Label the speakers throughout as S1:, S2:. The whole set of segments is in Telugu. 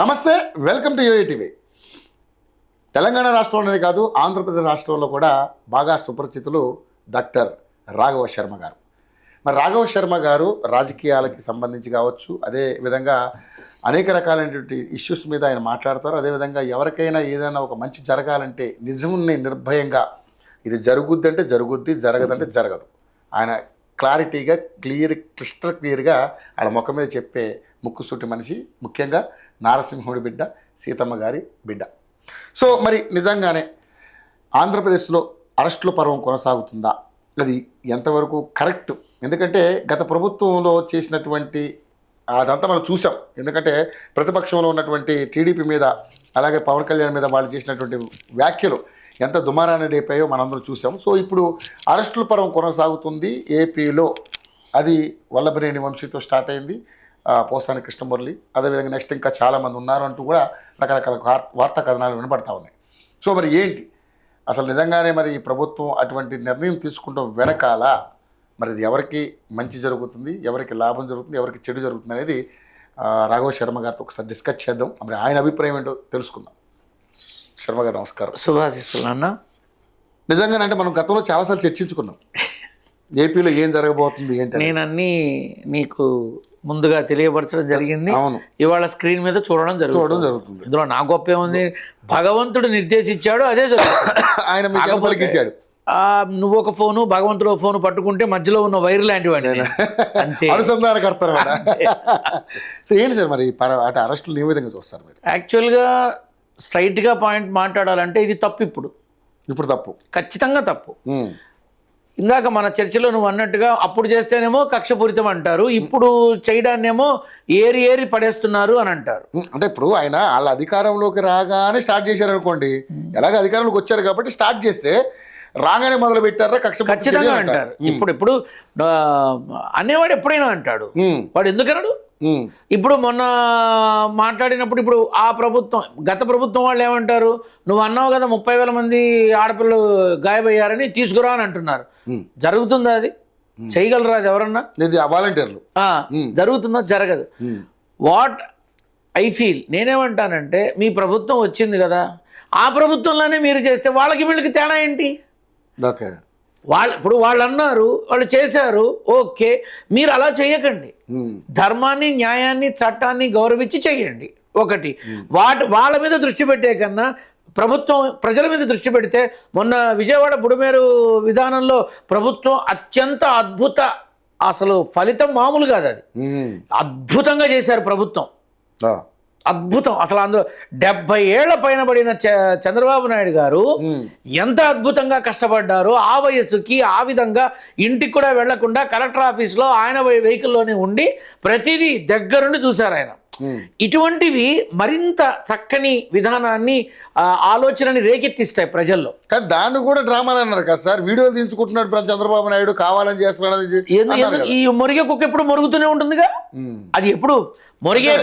S1: నమస్తే, వెల్కమ్ టు యూఏటీవీ. తెలంగాణ రాష్ట్రంలోనే కాదు, ఆంధ్రప్రదేశ్ రాష్ట్రంలో కూడా బాగా సుపరిచితులు డాక్టర్ రాఘవ శర్మ గారు. మరి రాఘవ శర్మ గారు రాజకీయాలకి సంబంధించి కావచ్చు, అదేవిధంగా అనేక రకాలైనటువంటి ఇష్యూస్ మీద ఆయన మాట్లాడతారు. అదేవిధంగా ఎవరికైనా ఏదైనా ఒక మంచి జరగాలంటే నిజముని నిర్భయంగా ఇది జరుగుద్దంటే జరుగుద్ది, జరగదంటే జరగదు. ఆయన క్లారిటీగా క్రిస్టల్ క్లియర్గా వాళ్ళ ముఖం మీద చెప్పే ముక్కుసూటి మనిషి, ముఖ్యంగా నారసింహుడి బిడ్డ, సీతమ్మ గారి బిడ్డ. సో మరి నిజంగానే ఆంధ్రప్రదేశ్లో అరెస్టుల పర్వం కొనసాగుతుందా? అది ఎంతవరకు కరెక్ట్? ఎందుకంటే గత ప్రభుత్వంలో చేసినటువంటి అదంతా మనం చూసాం. ఎందుకంటే ప్రతిపక్షంలో ఉన్నటువంటి టీడీపీ మీద, అలాగే పవన్ కళ్యాణ్ మీద వాళ్ళు చేసినటువంటి వ్యాఖ్యలు ఎంత దుమారాన్ని రేపాయో మనందరం చూసాం. సో ఇప్పుడు అరెస్టుల పర్వం కొనసాగుతుంది ఏపీలో. అది వల్లభనేని వంశీతో స్టార్ట్ అయింది, పోసాని కృష్ణమురళి, అదేవిధంగా నెక్స్ట్ ఇంకా చాలామంది ఉన్నారు అంటూ కూడా రకరకాల వార్తా కథనాలు వినపడతా ఉన్నాయి. సో మరి ఏంటి అసలు నిజంగానే మరి ఈ ప్రభుత్వం అటువంటి నిర్ణయం తీసుకుంటాం వెనకాల మరి ఇది ఎవరికి మంచి జరుగుతుంది, ఎవరికి లాభం జరుగుతుంది, ఎవరికి చెడు జరుగుతుంది అనేది రాఘవ శర్మ గారితో ఒకసారి డిస్కస్ చేద్దాం. మరి ఆయన అభిప్రాయం ఏంటో తెలుసుకుందాం. శర్మ గారు నమస్కారం.
S2: శుభాశీస్సులు అన్న.
S1: నిజంగానంటే మనం గతంలో చాలాసార్లు చర్చించుకున్నాం ఏపీలో ఏం జరగబోతుంది ఏంటి.
S2: నేను అన్నీ నీకు ముందుగా తెలియపరచడం జరిగింది.
S1: అవును,
S2: ఇవాళ స్క్రీన్ మీద చూడడం జరుగుతుంది. ఇందులో నా గొప్ప ఏముంది? భగవంతుడు నిర్దేశించాడు, అదే జరుగుతుంది.
S1: ఆయన మీకు పలికించాడు.
S2: నువ్వు ఒక ఫోను, భగవంతుడు ఒక ఫోను పట్టుకుంటే మధ్యలో ఉన్న వైర్ లాంటి వాడిని అంతే,
S1: అనుసంధానకర్తారు. సో ఏంటి సార్ మరి అటు అరెస్టులు ఏ విధంగా చూస్తారు మీరు?
S2: యాక్చువల్గా స్ట్రైట్గా పాయింట్ మాట్లాడాలంటే ఇది తప్పు. ఇప్పుడు తప్పు, ఖచ్చితంగా తప్పు. ఇందాక మన చర్చలో నువ్వు అన్నట్టుగా అప్పుడు చేస్తేనేమో కక్షపూరితం అంటారు, ఇప్పుడు చేయడాన్నేమో ఏరి పడేస్తున్నారు అని అంటారు.
S1: అంటే ఇప్పుడు ఆయన వాళ్ళ అధికారంలోకి రాగానే స్టార్ట్ చేశారు అనుకోండి, ఎలాగ అధికారంలోకి వచ్చారు కాబట్టి స్టార్ట్ చేస్తే రాగానే మొదలు పెట్టారా కక్ష?
S2: ఖచ్చితంగా అంటారు. ఇప్పుడు అనేవాడు ఎప్పుడైనా అంటాడు, వాడు ఎందుకన్నాడు? ఇప్పుడు మొన్న మాట్లాడినప్పుడు ఇప్పుడు ఆ ప్రభుత్వం, గత ప్రభుత్వం వాళ్ళు ఏమంటారు? నువ్వు అన్నావు కదా 30,000 మంది ఆడపిల్లలు గాయపయ్యారని, తీసుకురా అని అంటున్నారు. జరుగుతుందా? అది చేయగలరా? అది ఎవరన్నా?
S1: వాలంటీర్లు
S2: జరుగుతుందా? జరగదు. వాట్ ఐ ఫీల్, నేనేమంటానంటే మీ ప్రభుత్వం వచ్చింది కదా, ఆ ప్రభుత్వంలోనే మీరు చేస్తే వాళ్ళకి వీళ్ళకి తేడా ఏంటి? ఇప్పుడు వాళ్ళు అన్నారు, వాళ్ళు చేశారు, ఓకే. మీరు అలా చేయకండి. ధర్మాన్ని, న్యాయాన్ని, చట్టాన్ని గౌరవించి చేయండి. ఒకటి వాళ్ళ మీద దృష్టి పెట్టే కన్నా ప్రభుత్వం ప్రజల మీద దృష్టి పెడితే, మొన్న విజయవాడ బుడమేరు విధానంలో ప్రభుత్వం అత్యంత అద్భుత, అసలు ఫలితం మామూలు కాదు. అది అద్భుతంగా చేశారు ప్రభుత్వం, అద్భుతం. అసలు అందులో 70 ఏళ్ల పైన పడిన చంద్రబాబు నాయుడు గారు ఎంత అద్భుతంగా కష్టపడ్డారో, ఆ వయస్సుకి ఆ విధంగా ఇంటికి కూడా వెళ్లకుండా కలెక్టర్ ఆఫీస్లో ఆయన వెహికల్లోనే ఉండి ప్రతిదీ దగ్గరుండి చూశారు ఆయన. ఇటువంటివి మరింత చక్కని విధానాన్ని, ఆలోచనని రేకెత్తిస్తాయి ప్రజల్లో.
S1: కానీ దాన్ని కూడా డ్రామాలు అన్నారు కదా సార్, వీడియోలు తీయించుకుంటున్నాడు చంద్రబాబు నాయుడు, కావాలని చేస్తున్నాడు.
S2: ఈ మొరిగే కుక్క ఎప్పుడు మొరుగుతూనే ఉంటుందిగా. అది ఎప్పుడు మొరిగే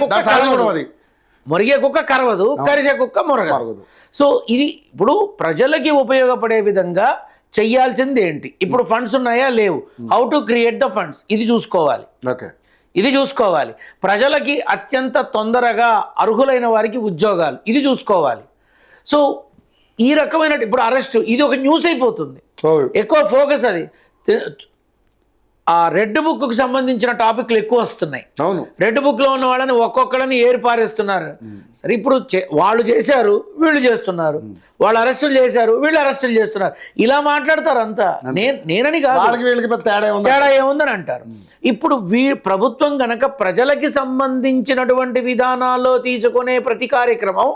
S2: కుక్క కరవదు, కరిచే కుక్క మొరగదు. సో ఇది ఇప్పుడు ప్రజలకి ఉపయోగపడే విధంగా చెయ్యాల్సింది ఏంటి? ఇప్పుడు ఫండ్స్ ఉన్నాయా, లేవు, how to create the funds, ఇది చూసుకోవాలి. ప్రజలకి అత్యంత తొందరగా అర్హులైన వారికి ఉద్యోగాలు, ఇది చూసుకోవాలి. సో ఈ రకమైన ఇప్పుడు అరెస్ట్, ఇది ఒక న్యూస్ అయిపోతుంది, ఎక్కువ ఫోకస్ అది. ఆ రెడ్ బుక్కు సంబంధించిన టాపిక్లు ఎక్కువ వస్తున్నాయి. రెడ్ బుక్లో ఉన్న వాళ్ళని ఒక్కొక్కళ్ళని ఏరిపారేస్తున్నారు. సరే, ఇప్పుడు వాళ్ళు చేశారు, వీళ్ళు చేస్తున్నారు, వాళ్ళు అరెస్టులు చేశారు, వీళ్ళు అరెస్టులు చేస్తున్నారు, ఇలా మాట్లాడతారు అంతా. నేనని కాదు, తేడా ఏముందని అంటారు. ఇప్పుడు ప్రభుత్వం గనక ప్రజలకి సంబంధించినటువంటి విధానాల్లో తీసుకునే ప్రతి కార్యక్రమం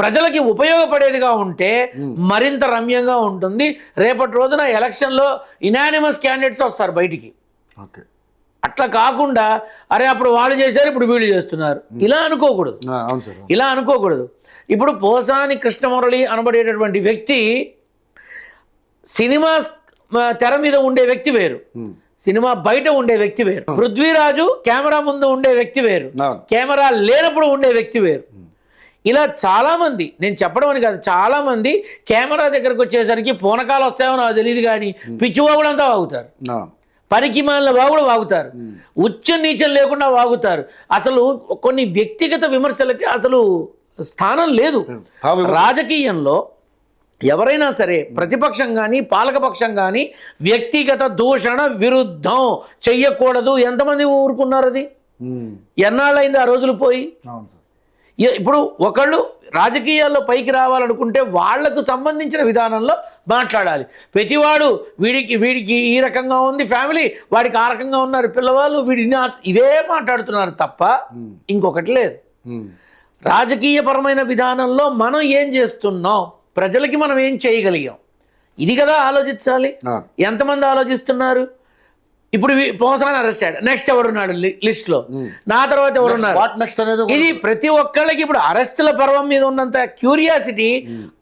S2: ప్రజలకి ఉపయోగపడేదిగా ఉంటే మరింత రమ్యంగా ఉంటుంది. రేపటి రోజున ఎలక్షన్లో ఇనానిమస్ క్యాండిడేట్స్ వస్తారు బయటికి. అట్లా కాకుండా అరే అప్పుడు వాళ్ళు చేశారు, ఇప్పుడు వీళ్ళు చేస్తున్నారు, ఇలా అనుకోకూడదు. ఇప్పుడు పోసాని కృష్ణమురళి అనబడేటటువంటి వ్యక్తి సినిమా తెర మీద ఉండే వ్యక్తి వేరు, సినిమా బయట ఉండే వ్యక్తి వేరు. పృథ్వీరాజు కెమెరా ముందు ఉండే వ్యక్తి వేరు, కెమెరా లేనప్పుడు ఉండే వ్యక్తి వేరు. ఇలా చాలామంది, నేను చెప్పడం అని కాదు, చాలామంది కెమెరా దగ్గరకు వచ్చేసరికి పూనకాలు వస్తాయో నాకు తెలియదు కానీ పిచ్చివాగుడంతా వాగుతారు. పనికి మాలిన వాగుడు వాగుతారు, ఉచ్చ నీచం లేకుండా వాగుతారు. అసలు కొన్ని వ్యక్తిగత విమర్శలకి అసలు స్థానం లేదు. రాజకీయంలో ఎవరైనా సరే ప్రతిపక్షం కానీ పాలకపక్షం కానీ వ్యక్తిగత దూషణ విరుద్ధం చెయ్యకూడదు. ఎంతమంది ఊరుకున్నారు? అది ఎన్నాళ్ళైంది ఆ రోజులు పోయి? ఇప్పుడు ఒకళ్ళు రాజకీయాల్లో పైకి రావాలనుకుంటే వాళ్లకు సంబంధించిన విధానంలో మాట్లాడాలి. ప్రతివాడు వీడికి ఈ రకంగా ఉంది ఫ్యామిలీ, వాడికి ఆ రకంగా ఉన్నారు పిల్లవాళ్ళు, ఇవే మాట్లాడుతున్నారు తప్ప ఇంకొకటి లేదు. రాజకీయపరమైన విధానంలో మనం ఏం చేస్తున్నాం, ప్రజలకి మనం ఏం చేయగలిగాం, ఇది కదా ఆలోచించాలి. ఎంతమంది ఆలోచిస్తున్నారు? ఇప్పుడు పోసాని అరెస్ట్ అయ్యాడు, నెక్స్ట్ ఎవరున్నాడు లిస్ట్లో, నా తర్వాత ఎవరున్నారు? ఇది ప్రతి ఒక్కళ్ళకి ఇప్పుడు అరెస్టుల పర్వం మీద ఉన్నంత క్యూరియాసిటీ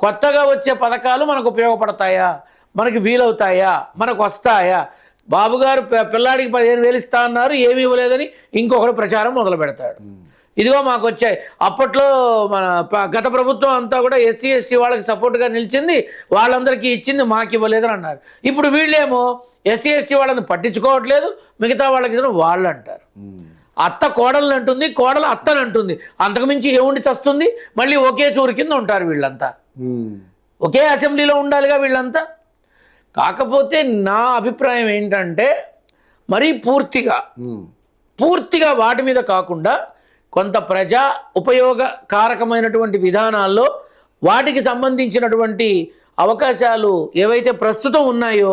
S2: కొత్తగా వచ్చే పథకాలు మనకు ఉపయోగపడతాయా, మనకి వీలవుతాయా, మనకు వస్తాయా? బాబు గారు పిల్లాడికి 15,000 ఇస్తా అన్నారు, ఏమీ ఇవ్వలేదని ఇంకొకటి ప్రచారం మొదలు పెడతాడు. ఇదిగో మాకు వచ్చాయి. అప్పట్లో మన గత ప్రభుత్వం అంతా కూడా ఎస్సీ ఎస్టీ వాళ్ళకి సపోర్ట్గా నిలిచింది, వాళ్ళందరికీ ఇచ్చింది, మాకు ఇవ్వలేదని అన్నారు. ఇప్పుడు వీళ్ళేమో ఎస్సీ ఎస్టీ వాళ్ళని పట్టించుకోవట్లేదు, మిగతా వాళ్ళకి వాళ్ళు అంటారు. అత్త కోడలు అంటుంది, కోడలు అత్తని అంటుంది, అంతకుమించి ఏముండి చస్తుంది? మళ్ళీ ఒకే చూరు కింద ఉంటారు వీళ్ళంతా, ఒకే అసెంబ్లీలో ఉండాలిగా వీళ్ళంతా. కాకపోతే నా అభిప్రాయం ఏంటంటే మరీ పూర్తిగా వాటి మీద కాకుండా కొంత ప్రజా ఉపయోగకారకమైనటువంటి విధానాల్లో వాటికి సంబంధించినటువంటి అవకాశాలు ఏవైతే ప్రస్తుతం ఉన్నాయో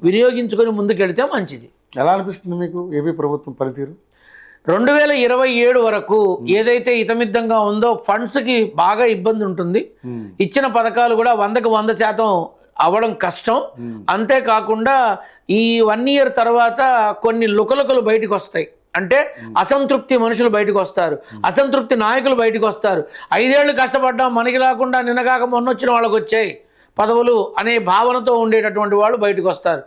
S2: వినియోగించుకొని ముందుకెళ్తే మంచిది.
S1: ఎలా అనిపిస్తుంది మీకు ఏపీ ప్రభుత్వం పనితీరు?
S2: 2027 వరకు ఏదైతే ఇతమిద్దంగా ఉందో ఫండ్స్కి బాగా ఇబ్బంది ఉంటుంది. ఇచ్చిన పథకాలు కూడా 100కి 100% అవ్వడం కష్టం. అంతేకాకుండా ఈ 1 ఇయర్ తర్వాత కొన్ని లుకలుకలు బయటకు వస్తాయి. అంటే అసంతృప్తి మనుషులు బయటకు వస్తారు, అసంతృప్తి నాయకులు బయటకు వస్తారు. 5 ఏళ్ళు కష్టపడ్డాం, మనకి రాకుండా నిన్నగాక మొన్న వచ్చిన వాళ్ళకి వచ్చాయి పదవులు అనే భావనతో ఉండేటటువంటి వాళ్ళు బయటకు వస్తారు.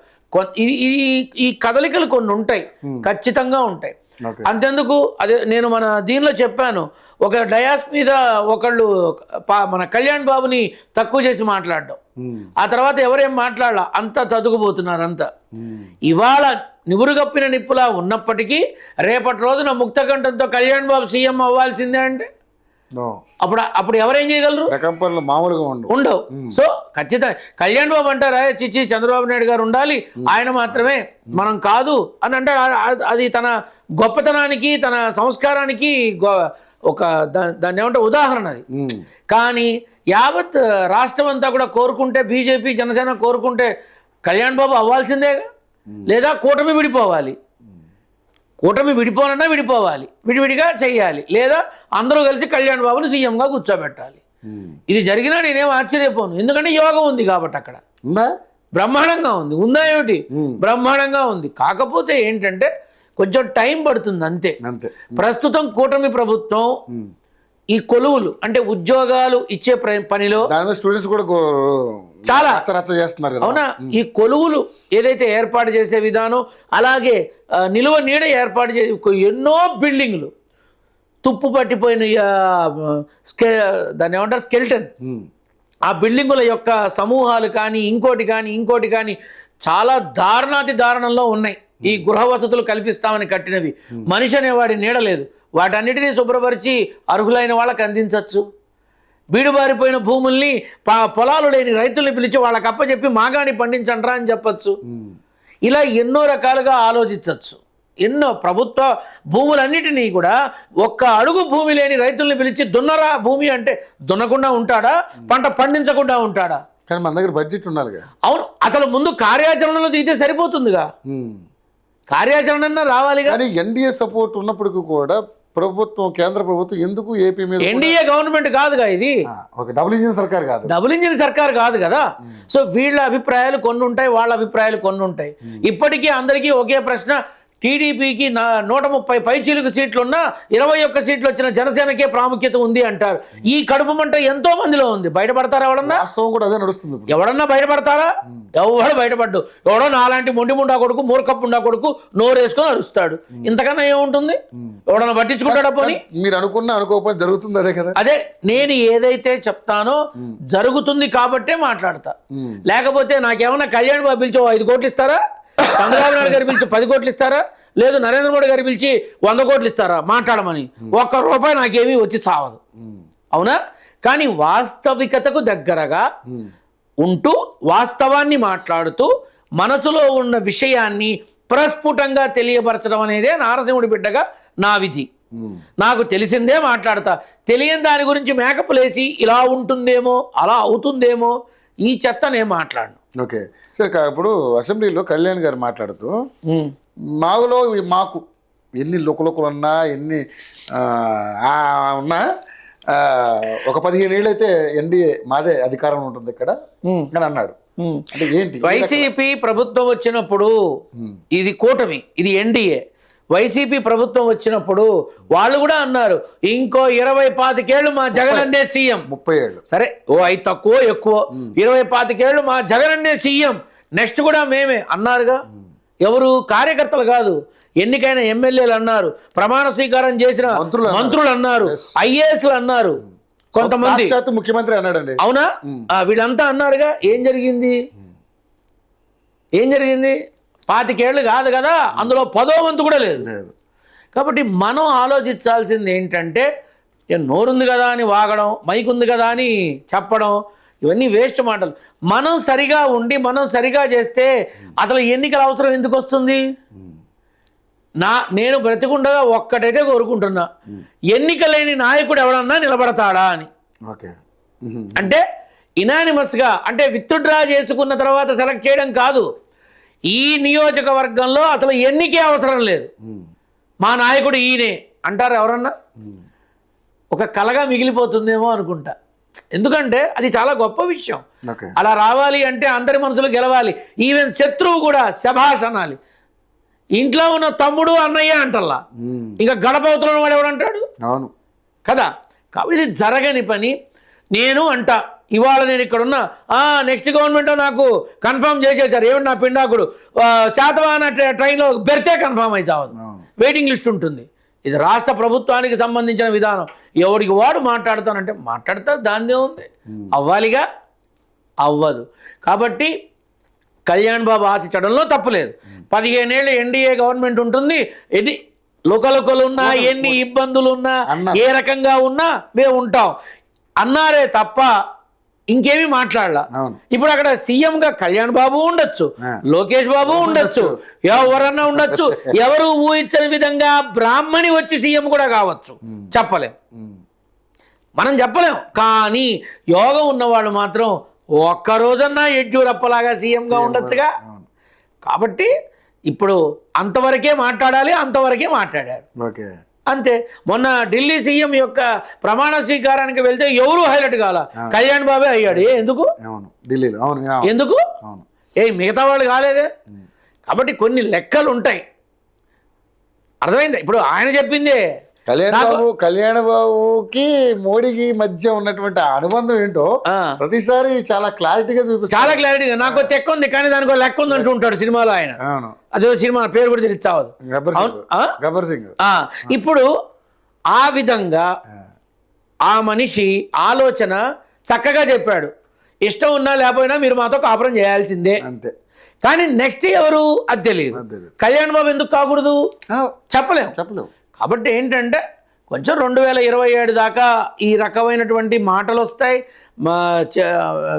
S2: ఈ కదలికలు కొన్ని ఉంటాయి, ఖచ్చితంగా ఉంటాయి. అంతెందుకు, అదే నేను మన దీనిలో చెప్పాను, ఒక డయాస్ మీద ఒకళ్ళు మన కళ్యాణ్ బాబుని తక్కువ చేసి మాట్లాడడం, ఆ తర్వాత ఎవరేం మాట్లాడాల అంతా తదుకుపోతున్నారు అంతా. ఇవాళ నివురుగప్పిన నిప్పులా ఉన్నప్పటికీ రేపటి రోజున ముక్తకంఠంతో కళ్యాణ్ బాబు సీఎం అవ్వాల్సిందే అంటే అప్పుడు ఎవరేం చేయగలరు?
S1: మామూలుగా
S2: ఉండవు. సో ఖచ్చితంగా కళ్యాణ్ బాబు అంటారా, చిచ్చి చంద్రబాబు నాయుడు గారు ఉండాలి, ఆయన మాత్రమే, మనం కాదు అని అంటారు. అది తన గొప్పతనానికి తన సంస్కారానికి ఒక దాన్ని ఏమంటే ఉదాహరణ అది. కానీ యావత్ రాష్ట్రం అంతా కూడా కోరుకుంటే, బీజేపీ జనసేన కోరుకుంటే కళ్యాణ్ బాబు అవ్వాల్సిందేగా, లేదా కూటమి విడిపోవాలి. కూటమి విడిపోనన్నా విడిపోవాలి, విడివిడిగా చెయ్యాలి, లేదా అందరూ కలిసి కళ్యాణ్ బాబుని సీఎంగా కూర్చోబెట్టాలి. ఇది జరిగినా నేనేం ఆశ్చర్యపోను, ఎందుకంటే యోగం ఉంది కాబట్టి. అక్కడ బ్రహ్మాండంగా ఉంది, ఉందా ఏమిటి? బ్రహ్మాండంగా ఉంది. కాకపోతే ఏంటంటే కొంచెం టైం పడుతుంది అంతే. ప్రస్తుతం కూటమి ప్రభుత్వం ఈ కొలువులు అంటే ఉద్యోగాలు ఇచ్చే పనిలో
S1: స్టూడెంట్స్ కూడా
S2: చాలా
S1: చేస్తున్నారు.
S2: అవునా? ఈ కొలువులు ఏదైతే ఏర్పాటు చేసే విధానం, అలాగే నిలువ నీడ ఏర్పాటు చేసే ఎన్నో బిల్డింగ్లు తుప్పు పట్టిపోయిన దాన్ని ఏమంటారు స్కెల్టన్, ఆ బిల్డింగుల యొక్క సమూహాలు కానీ ఇంకోటి కానీ చాలా దారుణాతి దారుణంలో ఉన్నాయి. ఈ గృహ వసతులు కల్పిస్తామని కట్టినవి, మనిషి అనేవాడి నీడ లేదు. వాటన్నిటినీ శుభ్రపరిచి అర్హులైన వాళ్ళకి అందించవచ్చు. బీడుబారిపోయిన భూముల్ని పొలాలు లేని రైతుల్ని పిలిచి వాళ్ళకి అప్పచెప్పి మాగాని పండించండ్రా అని చెప్పచ్చు. ఇలా ఎన్నో రకాలుగా ఆలోచించవచ్చు. ఎన్నో ప్రభుత్వ భూములన్నిటినీ కూడా ఒక్క అడుగు భూమి లేని రైతుల్ని పిలిచి దున్నరా భూమి అంటే దున్నకుండా ఉంటాడా? పంట పండించకుండా ఉంటాడా?
S1: కానీ మన దగ్గర బడ్జెట్ ఉండాలిగా.
S2: అవును, అసలు ముందు కార్యాచరణలో దిగితే సరిపోతుందిగా, కార్యాచరణ రావాలి.
S1: కానీ ఎన్డీఏ సపోర్ట్ ఉన్నప్పటికీ కూడా ప్రభుత్వం, కేంద్ర ప్రభుత్వం ఎందుకు ఏపీ మీద,
S2: ఎన్డీఏ గవర్నమెంట్ కాదుగా ఇది,
S1: ఒక డబుల్ ఇంజిన్ సర్కార్ కాదు కదా. సో వీళ్ళ అభిప్రాయాలు కొన్ని ఉంటాయి, వాళ్ళ అభిప్రాయాలు కొన్ని ఉంటాయి. ఇప్పటికీ అందరికీ ఒకే ప్రశ్న, టీడీపీకి 130 పైచీలకు సీట్లున్నా 21 సీట్లు వచ్చిన జనసేనకే ప్రాముఖ్యత ఉంది అంటారు. ఈ కడుపు మంట ఎంతో మందిలో ఉంది. బయటపడతారా ఎవడన్నా? కూడా అదే నడుస్తుంది.
S2: ఎవడన్నా బయటపడతారా? ఎవడు బయటపడ్డు. ఎవడో నాలాంటి మొండి ముండా కొడుకు, మూర్ఖపుండా కొడుకు నోరేసుకొని అరుస్తాడు. ఇంతకన్నా ఏముంటుంది? ఎవడన్నా పట్టించుకుంటాడా? పోనీ
S1: మీరు అనుకోకపోతే జరుగుతుంది అదే కదా.
S2: అదే నేను ఏదైతే చెప్తానో జరుగుతుంది కాబట్టే మాట్లాడతా. లేకపోతే నాకేమన్నా కళ్యాణ్ బాబు పిలిచి 5 కోట్లు ఇస్తారా, చంద్రబాబు నాయుడు గారు పిలిచి 10 కోట్లు ఇస్తారా, లేదు నరేంద్ర మోడీ గారు పిలిచి 100 కోట్లు ఇస్తారా మాట్లాడమని? ₹1 నాకేమీ వచ్చి చావదు, అవునా? కానీ వాస్తవికతకు దగ్గరగా ఉంటూ వాస్తవాన్ని మాట్లాడుతూ మనసులో ఉన్న విషయాన్ని ప్రస్ఫుటంగా తెలియపరచడం అనేదే నారసింహుడి బిడ్డగా నా విధి. నాకు తెలిసిందే మాట్లాడతా, తెలియని దాని గురించి మేకపులేసి ఇలా ఉంటుందేమో అలా అవుతుందేమో ఈ చెత్త నేను మాట్లాడను.
S1: ఓకే సరే. ఇప్పుడు అసెంబ్లీలో కళ్యాణ్ గారు మాట్లాడుతూ మాకు ఎన్ని లుకలుకలు ఉన్నా ఎన్ని ఉన్నా ఒక 15 ఏళ్ళు అయితే ఎన్డీఏ మాదే అధికారం ఉంటుంది ఇక్కడ అని అన్నాడు. అంటే ఏంటి?
S2: వైసీపీ ప్రభుత్వం వచ్చినప్పుడు ఇది కూటమి, ఇది ఎన్డీఏ. వైసీపీ ప్రభుత్వం వచ్చినప్పుడు వాళ్ళు కూడా అన్నారు ఇంకో 20-25 ఏళ్ళు మా జగన్ అన్నే సీఎం.
S1: 30 ఏళ్ళు
S2: సరే, ఓ 5 తక్కువ ఎక్కువ 20-25 ఏళ్ళు మా జగన్ అన్నే సీఎం, నెక్స్ట్ కూడా మేమే అన్నారుగా. ఎవరు? కార్యకర్తలు కాదు, ఎన్నికైన ఎమ్మెల్యేలు అన్నారు, ప్రమాణ స్వీకారం చేసిన మంత్రులు అన్నారు, ఐఏఎస్లు అన్నారు, కొంతమంది
S1: ముఖ్యమంత్రి అన్నాడండి.
S2: అవునా? వీళ్ళంతా అన్నారుగా. ఏం జరిగింది? 25 ఏళ్ళు కాదు కదా, అందులో 10వ వంతు కూడా లేదు. కాబట్టి మనం ఆలోచించాల్సింది ఏంటంటే, నోరుంది కదా అని వాగడం, మైక్ ఉంది కదా అని చెప్పడం, ఇవన్నీ వేస్ట్ మాటలు. మనం సరిగా ఉండి మనం సరిగా చేస్తే అసలు ఎన్నికల అవసరం ఎందుకు వస్తుంది? నేను బ్రతికుండగా ఒక్కటైతే కోరుకుంటున్నా, ఎన్నికలేని నాయకుడు ఎవడన్నా నిలబడతాడా అని. అంటే ఇనానిమస్గా, అంటే విత్డ్రా చేసుకున్న తర్వాత సెలెక్ట్ చేయడం కాదు, ఈ నియోజకవర్గంలో అసలు ఎన్నికే అవసరం లేదు, మా నాయకుడు ఈయనే అంటారు ఎవరన్నా? ఒక కలగా మిగిలిపోతుందేమో అనుకుంటా. ఎందుకంటే అది చాలా గొప్ప విషయం. అలా రావాలి అంటే అందరి మనసులు గెలవాలి. ఈవెన్ శత్రువు కూడా శభాష్ అనాలి. ఇంట్లో ఉన్న తమ్ముడు అన్నయ్య అంటల్లా, ఇంకా గడపవుతున్న వాడు ఎవడంటాడు?
S1: అవును
S2: కదా. కాబట్టి ఇది జరగని పని. నేను అంటా, ఇవాళ నేను ఇక్కడ ఉన్నా, నెక్స్ట్ గవర్నమెంట్ నాకు కన్ఫర్మ్ చేసేసారు, ఏమిటి నా పిండాకుడు శాతవాహన ట్రైన్లో బెర్తే కన్ఫర్మ్ అయితే అవ్వదు, వెయిటింగ్ లిస్ట్ ఉంటుంది. ఇది రాష్ట్ర ప్రభుత్వానికి సంబంధించిన విధానం. ఎవడికి వాడు మాట్లాడతానంటే మాట్లాడతా, దాన్నే ఉంది, అవ్వాలిగా, అవ్వదు. కాబట్టి కళ్యాణ్ బాబు ఆశించడంలో తప్పులేదు. 15 ఏళ్ళు ఎన్డీఏ గవర్నమెంట్ ఉంటుంది, ఎన్ని లోకలుకలు ఉన్నా ఎన్ని ఇబ్బందులు ఉన్నా ఏ రకంగా ఉన్నా మేము ఉంటాం అన్నారే తప్ప ఇంకేమీ మాట్లాడలా. ఇప్పుడు అక్కడ సీఎంగా కళ్యాణ్ బాబు ఉండొచ్చు, లోకేష్ బాబు ఉండొచ్చు, ఎవరన్నా ఉండొచ్చు, ఎవరు ఊహించని విధంగా బ్రాహ్మణి వచ్చి సీఎం కూడా కావచ్చు, చెప్పలేం, మనం చెప్పలేం. కానీ యోగం ఉన్నవాళ్ళు మాత్రం ఒక్కరోజన్నా యడ్యూరప్పలాగా సీఎంగా ఉండొచ్చుగా. కాబట్టి ఇప్పుడు అంతవరకే మాట్లాడాలి, అంతవరకే మాట్లాడాడు, అంతే. మొన్న ఢిల్లీ సీఎం యొక్క ప్రమాణ స్వీకారానికి వెళ్తే ఎవరు హైలైట్ కాల, కళ్యాణ్ బాబే అయ్యాడు. ఎందుకు? ఎందుకు? మిగతా వాళ్ళు కాలేదే. కాబట్టి కొన్ని లెక్కలు ఉంటాయి, అర్థమైంది. ఇప్పుడు ఆయన చెప్పిందే,
S1: కళ్యాణ్ బాబుకి మోడీకి మధ్య ఉన్నటువంటి అనుబంధం ఏంటో ప్రతిసారి చాలా క్లారిటీగా చూపిస్తారు.
S2: చాలా క్లారిటీగా. నాకు తెక్క ఉంది కానీ దానికి లెక్క ఉంది అంటూ ఉంటాడు సినిమాలో ఆయన. అదే సినిమా పేరు కూడా తెలిసి చావదు,
S1: గబ్బర్ సింగ్.
S2: ఇప్పుడు ఆ విధంగా ఆ మనిషి ఆలోచన చక్కగా చెప్పాడు. ఇష్టం ఉన్నా లేకపోయినా మీరు మాతో కాపురం చేయాల్సిందే,
S1: అంతే.
S2: కానీ నెక్స్ట్ ఎవరు అది తెలియదు. కళ్యాణ్ బాబు ఎందుకు కాకూడదు చెప్పలేము. కాబట్టి ఏంటంటే కొంచెం 2027 దాకా ఈ రకమైనటువంటి మాటలు వస్తాయి,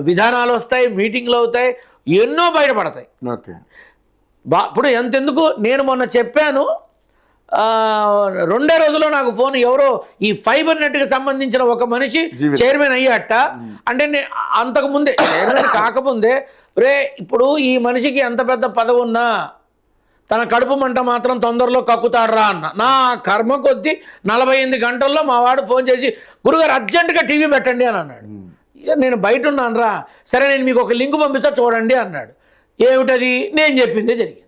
S2: విధానాలు వస్తాయి, మీటింగ్లు అవుతాయి, ఎన్నో బయటపడతాయి. ఇప్పుడు ఎంతెందుకు, నేను మొన్న చెప్పాను, 2 రోజుల్లో నాకు ఫోన్, ఎవరో ఈ ఫైబర్ నెట్కి సంబంధించిన ఒక మనిషి చైర్మన్ అయ్యాట. అంటే అంతకుముందే చైర్మన్ కాకముందే, ఇప్పుడు ఈ మనిషికి ఎంత పెద్ద పదవి ఉన్నా తన కడుపు మంట మాత్రం తొందరలో కక్కుతాడరా అన్న. నా కర్మ కొద్దీ 48 గంటల్లో మా వాడు ఫోన్ చేసి, గురుగారు అర్జెంటుగా టీవీ పెట్టండి అని అన్నాడు. నేను బయట ఉన్నాను రా, సరే నేను మీకు ఒక లింక్ పంపిస్తా చూడండి అన్నాడు. ఏమిటది? నేను చెప్పిందే జరిగింది.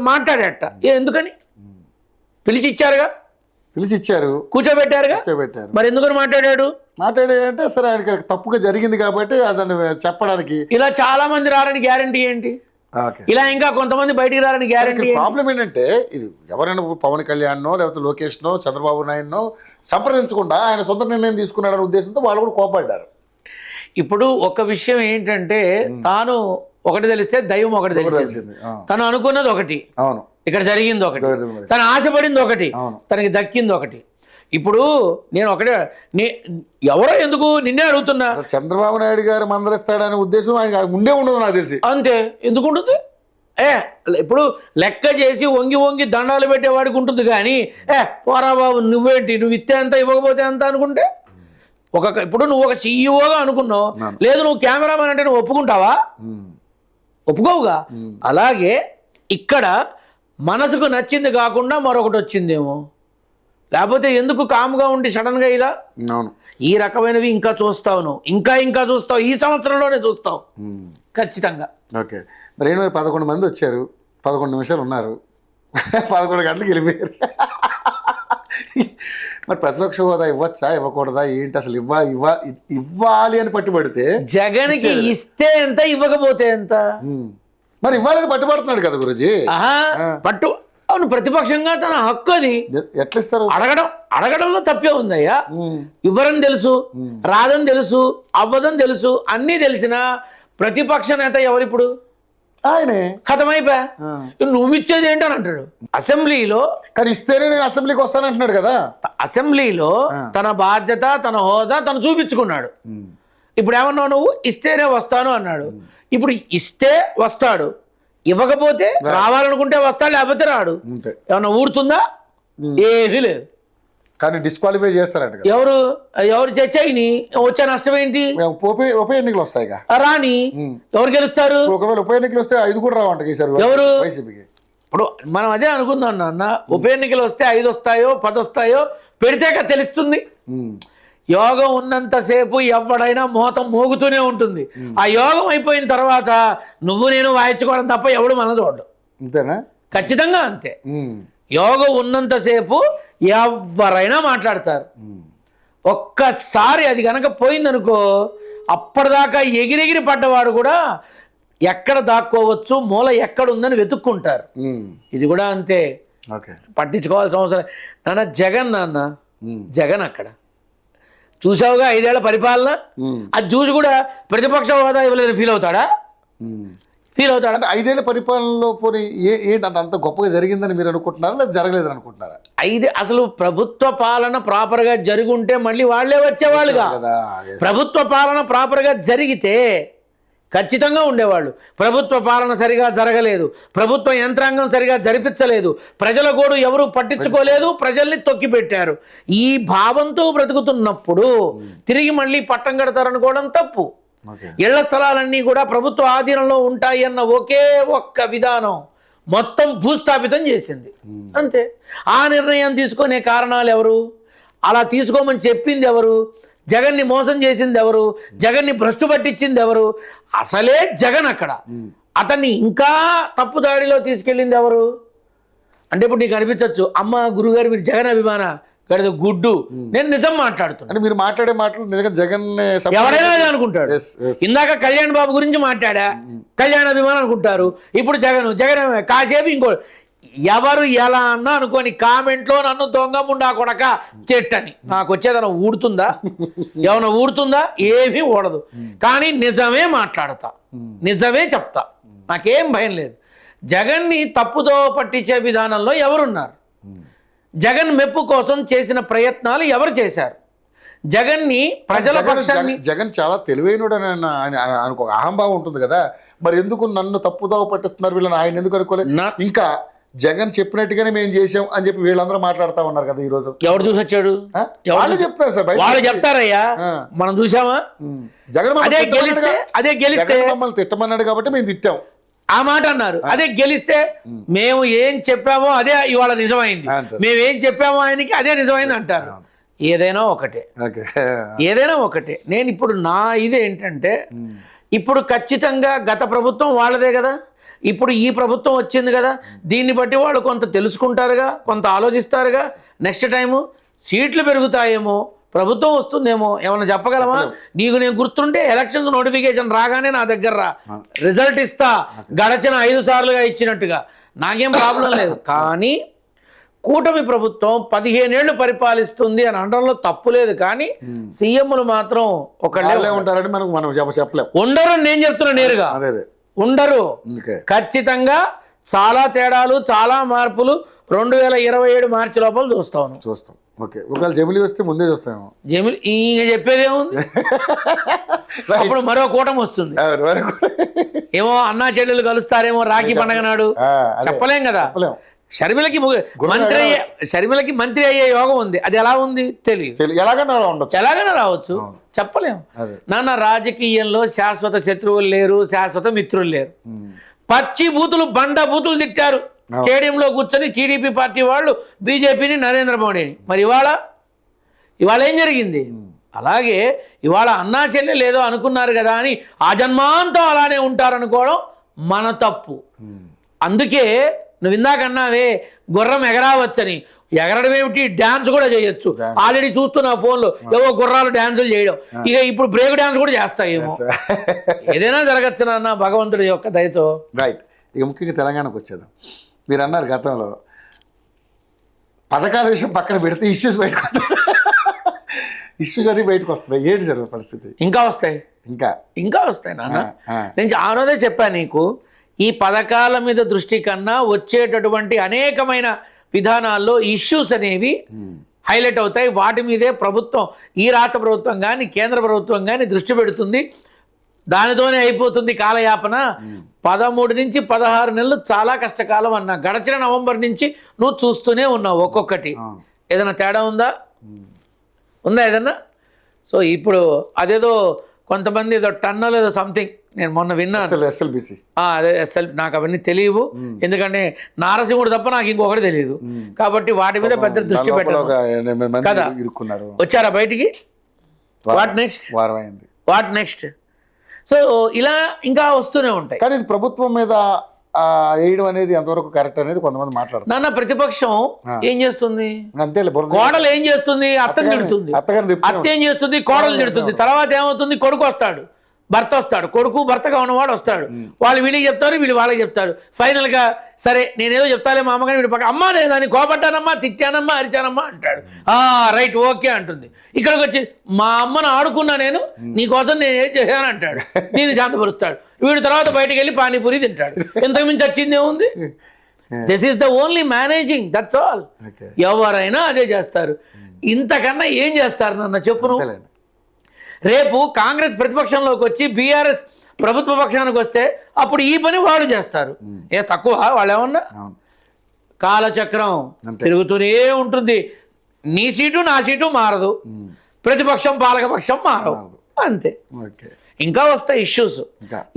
S2: మాట్లాడట. ఎందుకని? పిలిచి ఇచ్చారు, కూర్చోబెట్టారుగా. మరి ఎందుకని మాట్లాడాడంటే
S1: సరే ఆయనకి తప్పుగా జరిగింది కాబట్టి అతను చెప్పడానికి.
S2: ఇలా చాలా మంది రారని గ్యారంటీ ఏంటి? ఇలా ఇంకా కొంతమంది బయటికి రారని గ్యారెంటీ.
S1: ప్రాబ్లం ఏంటంటే, ఇది ఎవరైనా పవన్ కళ్యాణ్నో లేకపోతే లోకేష్నో చంద్రబాబు నాయుడునో సంప్రదించకుండా ఆయన సొంత నిర్ణయం తీసుకున్నాడనే ఉద్దేశంతో వాళ్ళు కూడా కోపడ్డారు.
S2: ఇప్పుడు ఒక విషయం ఏంటంటే, తాను ఒకటి తెలిస్తే దైవం ఒకటి తెలిసింది.
S1: తెలిసింది.
S2: తను అనుకున్నది ఒకటి,
S1: అవును,
S2: ఇక్కడ జరిగింది ఒకటి,
S1: జరిగింది.
S2: తను ఆశపడింది ఒకటి,
S1: అవును.
S2: తనకి దక్కింది ఒకటి. ఇప్పుడు నేను ఒకటే ఎవరో ఎందుకు నిన్నే అడుగుతున్నా,
S1: చంద్రబాబు నాయుడు గారు మందలిస్తాడనే ఉద్దేశం ఆయన ముందే ఉండదు నాకు తెలిసి.
S2: అంతే. ఎందుకు ఉంటుంది? ఇప్పుడు లెక్క చేసి వంగి వంగి దండాలు పెట్టేవాడికి ఉంటుంది, కానీ పోరా బాబు నువ్వేంటి, నువ్వు ఇస్తే ఎంత ఇవ్వకపోతే ఎంత అనుకుంటే ఇప్పుడు నువ్వు ఒక సీఈఓగా అనుకున్నావు, లేదు నువ్వు కెమెరామెన్ అంటే నువ్వు ఒప్పుకుంటావా? ఒప్పుకోవుగా. అలాగే ఇక్కడ మనసుకు నచ్చింది కాకుండా మరొకటి వచ్చిందేమో, లేకపోతే ఎందుకు కామ్గా ఉండి సడన్గా ఇలా ఈ రకమైనవి ఇంకా చూస్తావు, నువ్వు ఇంకా చూస్తావు, ఈ సంవత్సరంలోనే చూస్తావు ఖచ్చితంగా.
S1: ఓకే, మరి 11 మంది వచ్చారు, 11 నిమిషాలు ఉన్నారు, 11 గంటలకు వెళ్ళిపోయారు. మరి ప్రతిపక్ష హోదా ఇవ్వచ్చా ఇవ్వకూడదా ఏంటి అసలు? ఇవ్వాలి అని పట్టుబడితే
S2: జగన్కి ఇస్తే ఎంత, ఇవ్వకపోతే ఎంత?
S1: మరి ఇవ్వాలని పట్టుబడుతున్నాడు కదా గురుజీ.
S2: అవును, ప్రతిపక్షంగా తన హక్కు అది.
S1: ఎట్లా ఇస్తారు?
S2: అడగడంలో తప్పే ఉందయ్యా. ఇవ్వరని తెలుసు, రాదని తెలుసు, అవ్వదని తెలుసు, అన్నీ తెలిసినా ప్రతిపక్ష నేత ఎవరిప్పుడు?
S1: ఆయనే.
S2: ఖతమైపోయా. నువ్వు ఇచ్చేది ఏంటని అంటాడు అసెంబ్లీలో.
S1: కానీ ఇస్తేనే నేను అసెంబ్లీకి వస్తానంటున్నాడు కదా.
S2: అసెంబ్లీలో తన బాధ్యత, తన హోదా తను చూపించుకున్నాడు. ఇప్పుడు ఏమన్నావు నువ్వు? ఇస్తేనే వస్తాను అన్నాడు. ఇప్పుడు ఇస్తే వస్తాడు, ఇవ్వకపోతే రావాలనుకుంటే వస్తాడు, లేకపోతే రాడు. ఏమన్నా ఊడుతుందా? ఏమీ లేదు.
S1: కానీ డిస్క్వాలిఫై చేస్తారంట.
S2: ఎవరు చచ్చాయిని వచ్చే నష్టం ఏంటి?
S1: ఉప ఎన్నికలు వస్తాయి
S2: రాని ఎవరు గెలుస్తారు?
S1: ఒకవేళ ఉప ఎన్నికలు వస్తే 5 కూడా రావంట ఈసారి
S2: ఎవరు?
S1: వైసీపీకి.
S2: ఇప్పుడు మనం అదే అనుకుందాం నాన్న, ఉప ఎన్నికలు వస్తే 5 వస్తాయో 10 వస్తాయో పెడితే తెలుస్తుంది. యోగం ఉన్నంతసేపు ఎవడైనా మోతం మోగుతూనే ఉంటుంది. ఆ యోగం అయిపోయిన తర్వాత నువ్వు నేను వాయించుకోవడం తప్ప ఎవడు మన చూడడు.
S1: అంతేనా?
S2: ఖచ్చితంగా అంతే. యోగం ఉన్నంతసేపు ఎవరైనా మాట్లాడతారు. ఒక్కసారి అది కనుక పోయిందనుకో, అప్పటిదాకా ఎగిరెగిరి పడ్డవాడు కూడా ఎక్కడ దాక్కోవచ్చు, మూల ఎక్కడ ఉందని వెతుక్కుంటారు. ఇది కూడా అంతే, పట్టించుకోవాల్సిన అవసరం. నాన్న జగన్ అక్కడ చూసావుగా 5 ఏళ్ల పరిపాలన. అది చూసి కూడా ప్రతిపక్ష హోదా ఇవ్వలేదు ఫీల్ అవుతాడా? ఫీల్ అవుతాడా?
S1: అంటే 5 ఏళ్ల పరిపాలనలో పోనీ ఏంటి అంత గొప్పగా జరిగిందని మీరు అనుకుంటున్నారా, లేదా జరగలేదని అనుకుంటున్నారా?
S2: అసలు ప్రభుత్వ పాలన ప్రాపర్గా జరుగుంటే మళ్ళీ వాళ్లే వచ్చేవాళ్ళుగా. ప్రభుత్వ పాలన ప్రాపర్గా జరిగితే ఖచ్చితంగా ఉండేవాళ్ళు. ప్రభుత్వ పాలన సరిగా జరగలేదు, ప్రభుత్వ యంత్రాంగం సరిగా జరిపించలేదు, ప్రజల గోడు ఎవరు పట్టించుకోలేదు, ప్రజల్ని తొక్కిపెట్టారు. ఈ భావంతో బ్రతుకుతున్నప్పుడు తిరిగి మళ్ళీ పట్టం కడతారనుకోవడం తప్పు. ఇళ్ల స్థలాలన్నీ కూడా ప్రభుత్వ ఆధీనంలో ఉంటాయి అన్న ఒకే ఒక్క విధానం మొత్తం భూస్థాపితం చేసింది. అంతే. ఆ నిర్ణయం తీసుకునే కారణాలు ఎవరు? అలా తీసుకోమని చెప్పింది ఎవరు? జగన్ని మోసం చేసింది ఎవరు? జగన్ని భ్రష్టు పట్టించింది ఎవరు? అసలే జగన్ అక్కడ. అతన్ని ఇంకా తప్పుదాడిలో తీసుకెళ్ళింది ఎవరు? అంటే ఇప్పుడు నీకు అనిపించవచ్చు, అమ్మ గురుగారు మీరు జగన్ అభిమాన గడిద గుడ్డు. నేను నిజం మాట్లాడుతున్నాను.
S1: అంటే మీరు మాట్లాడే మాటలు నిజంగా జగన్
S2: ఎవరైనా అదే అనుకుంటాడు. ఇందాక కళ్యాణ్ బాబు గురించి మాట్లాడా, కళ్యాణ్ అభిమానం అనుకుంటారు. ఇప్పుడు జగన్ కాసేపు ఇంకో ఎవరు ఎలా అన్నా అనుకోని కామెంట్లో నన్ను దొంగముండా కొడక చెట్టని నాకు వచ్చేదన్నా ఊడుతుందా? ఏమన్నా ఊడుతుందా? ఏమీ ఊడదు. కానీ నిజమే మాట్లాడతా, నిజమే చెప్తా, నాకేం భయం లేదు. జగన్ని తప్పుదో పట్టించే విధానంలో ఎవరున్నారు? జగన్ మెప్పు కోసం చేసిన ప్రయత్నాలు ఎవరు చేశారు? జగన్ని ప్రజల పక్షాన్ని
S1: జగన్ చాలా తెలివైనడు అనుకో అహంభావం ఉంటుంది కదా. మరి ఎందుకు నన్ను తప్పుదో పట్టిస్తున్నారు వీళ్ళని, ఆయన ఎందుకు అనుకోలేదు? ఇంకా జగన్ చెప్పినట్టుగానే మేము చేసాం అని చెప్పి వీళ్ళందరూ మాట్లాడుతూ ఉన్నారు కదా ఈ రోజు.
S2: ఎవరు చూసి వచ్చాడు?
S1: వాళ్ళు చెప్తారు సార్,
S2: వాళ్ళు చెప్తారయ్యా, మనం చూసామా?
S1: జగన్
S2: అదే గెలిస్తే
S1: మమ్మల్ని తిట్టమన్నాడు కాబట్టి మేము తిట్టాం
S2: ఆ మాట అన్నారు. అదే గెలిస్తే మేము ఏం చెప్పామో అదే ఇవాళ నిజమైంది, మేమేం చెప్పామో ఆయనకి అదే నిజమైంది అంటారు. ఏదైనా ఒకటే. నేను ఇప్పుడు నా ఇది ఏంటంటే, ఇప్పుడు ఖచ్చితంగా గత ప్రభుత్వం వాళ్ళదే కదా, ఇప్పుడు ఈ ప్రభుత్వం వచ్చింది కదా, దీన్ని బట్టి వాళ్ళు కొంత తెలుసుకుంటారుగా, కొంత ఆలోచిస్తారుగా. నెక్స్ట్ టైము సీట్లు పెరుగుతాయేమో, ప్రభుత్వం వస్తుందేమో, ఏమన్నా చెప్పగలమా? నీకు నేను గుర్తుంటే ఎలక్షన్స్ నోటిఫికేషన్ రాగానే నా దగ్గర రా, రిజల్ట్ ఇస్తా, గడచిన 5 సార్లుగా ఇచ్చినట్టుగా, నాకేం ప్రాబ్లం లేదు. కానీ కూటమి ప్రభుత్వం 15 ఏళ్ళు పరిపాలిస్తుంది అని అనడంలో తప్పు లేదు. కానీ సీఎంలు మాత్రం ఒకళ్ళే
S1: ఉంటారని మనం చెప్పలేం.
S2: ఉండరని నేను చెప్తున్నా నేరుగా. ఉండరు.
S1: ఓకే.
S2: ఖచ్చితంగా చాలా తేడాలు, చాలా మార్పులు 2027 మార్చి లోపల
S1: చూస్తాం. ఓకే. ఒకవేళ జమిలీ వస్తే ముందే చూస్తాము.
S2: జమిలి ఇంక చెప్పేదేముంది, అప్పుడు మరో కూటమి వస్తుంది. ఏమో అన్నా చెల్లెలు కలుస్తారేమో రాఖీ పండగ నాడు, చెప్పలేం కదా. షర్మిలకి మంత్రి అయ్యే యోగం ఉంది, అది ఎలా ఉంది తెలియదు, ఎలాగైనా రావచ్చు, చెప్పలేము. నాన్న, రాజకీయంలో శాశ్వత శత్రువులు లేరు, శాశ్వత మిత్రులు లేరు. పచ్చి బూతులు, బండ బూతులు తిట్టారు స్టేడియంలో కూర్చొని టీడీపీ పార్టీ వాళ్ళు బీజేపీని, నరేంద్ర మోడీని. మరి ఇవాళ ఏం జరిగింది? అలాగే ఇవాళ అన్నా చెల్లెలు ఏదో అనుకున్నారు కదా అని ఆ జన్మాంతం అలానే ఉంటారనుకోవడం మన తప్పు. అందుకే నువ్వు ఇందాక అన్నావే గుర్రం ఎగరావచ్చని, ఎగరడం ఏమిటి, డ్యాన్స్ కూడా చేయొచ్చు. ఆల్రెడీ చూస్తున్నా ఫోన్లో ఏవో గుర్రాలు డ్యాన్సులు చేయడం, ఇక ఇప్పుడు బ్రేక్ డ్యాన్స్ కూడా చేస్తాయేమో. ఏదైనా జరగచ్చు నాన్న భగవంతుడి యొక్క దయతో.
S1: రైట్. ఇక ముఖ్యంగా తెలంగాణకు వచ్చేద్దాం. మీరు అన్నారు గతంలో పథకాల విషయం పక్కన పెడితే ఇష్యూస్ బయటకు వస్తాయి, ఇష్యూస్ అన్ని బయటకు వస్తున్నాయి. ఏంటి సార్ పరిస్థితి?
S2: ఇంకా వస్తాయి నాన్న. నేను ఆ రోజే చెప్పాను నీకు, ఈ పథకాల మీద దృష్టి కన్నా వచ్చేటటువంటి అనేకమైన విధానాల్లో ఇష్యూస్ అనేవి హైలైట్ అవుతాయి. వాటి మీదే ప్రభుత్వం, ఈ రాష్ట్ర ప్రభుత్వం కానీ కేంద్ర ప్రభుత్వం కానీ దృష్టి పెడుతుంది. దానితోనే అయిపోతుంది కాలయాపన. 13 నుంచి 16 నెలలు చాలా కష్టకాలం అన్నా. గడచిన నవంబర్ నుంచి నువ్వు చూస్తూనే ఉన్నావు ఒక్కొక్కటి. ఏదైనా తేడా ఉందా ఏదన్నా? సో ఇప్పుడు అదేదో కొంతమంది ఏదో టన్నల్ ఏదో సంథింగ్ నేను మొన్న విన్నాను, అదే నాకు అవన్నీ తెలియవు. ఎందుకంటే నారసింహుడు తప్ప నాకు ఇంకొకటి తెలియదు. కాబట్టి వాటి మీద పెద్ద దృష్టి పెట్టారు కదా. వచ్చారా బయటికి? What next? సో ఇలా ఇంకా వస్తూనే ఉంటాయి.
S1: కానీ ఇది ప్రభుత్వం మీద వేయడం అనేది ఎంతవరకు కరెక్ట్ అనేది కొంతమంది మాట్లాడుతున్నారు.
S2: నాన్న, ప్రతిపక్షం ఏం చేస్తుంది? కోడలు ఏం చేస్తుంది? అత్తని తిడుతుంది. అత్త ఏం చేస్తుంది? కోడలు తిడుతుంది. తర్వాత ఏమవుతుంది? కొడుకు వస్తాడు, భర్త వస్తాడు, కొడుకు భర్తగా ఉన్నవాడు వస్తాడు. వాళ్ళు వీళ్ళకి చెప్తారు, వీళ్ళు వాళ్ళకి చెప్తారు. ఫైనల్గా సరే నేనేదో చెప్తాలే మా అమ్మగాని, వీడి పక్క అమ్మ నేను దాన్ని కోపడ్డానమ్మా, తిట్టానమ్మా, అరిచానమ్మా అంటాడు. రైట్ ఓకే అంటుంది. ఇక్కడికి వచ్చి మా అమ్మను ఆడుకున్నా నేను, నీకోసం నేను ఏం చేశాను అంటాడు. దీన్ని శాంతపరుస్తాడు. వీడు తర్వాత బయటకు వెళ్ళి పానీపూరి తింటాడు. ఇంతకుమించి వచ్చింది ఏముంది? This is the only managing, that's all. ఎవరైనా అదే చేస్తారు. ఇంతకన్నా ఏం చేస్తారు నన్ను చెప్పు నువ్వు? రేపు కాంగ్రెస్ ప్రతిపక్షంలోకి వచ్చి బీఆర్ఎస్ ప్రభుత్వ పక్షానికి వస్తే అప్పుడు ఈ పని వాళ్ళు చేస్తారు. తక్కువ వాళ్ళు ఏమన్నా? కాలచక్రం తిరుగుతూనే ఉంటుంది. నీ సీటు నా సీటు మారదు, ప్రతిపక్షం పాలకపక్షం మారదు, అంతే. ఇంకా వస్తాయి ఇష్యూస్.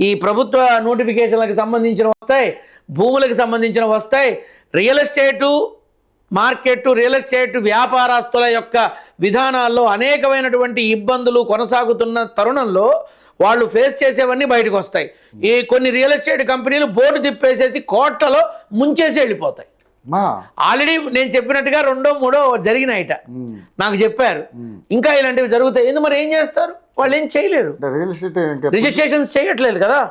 S2: ఈ ప్రభుత్వ నోటిఫికేషన్లకు సంబంధించిన వస్తాయి, భూములకు సంబంధించిన వస్తాయి. Real estate market, real estate వ్యాపారస్తుల యొక్క విధానాల్లో అనేకమైనటువంటి ఇబ్బందులు కొనసాగుతున్న తరుణంలో వాళ్ళు ఫేస్ చేసేవన్నీ బయటకు వస్తాయి. ఈ కొన్ని రియల్ ఎస్టేట్ కంపెనీలు బోర్డు తిప్పేసేసి కోట్లలో ముంచేసి వెళ్ళిపోతాయి. ఆల్రెడీ నేను చెప్పినట్టుగా 2, 3 జరిగినాయిట, నాకు చెప్పారు. ఇంకా ఇలాంటివి జరుగుతాయి. ఎందుకు మరి ఏం చేస్తారు? వాళ్ళు ఏం చేయలేరు. రిజిస్ట్రేషన్ చేయట్లేదు కదా,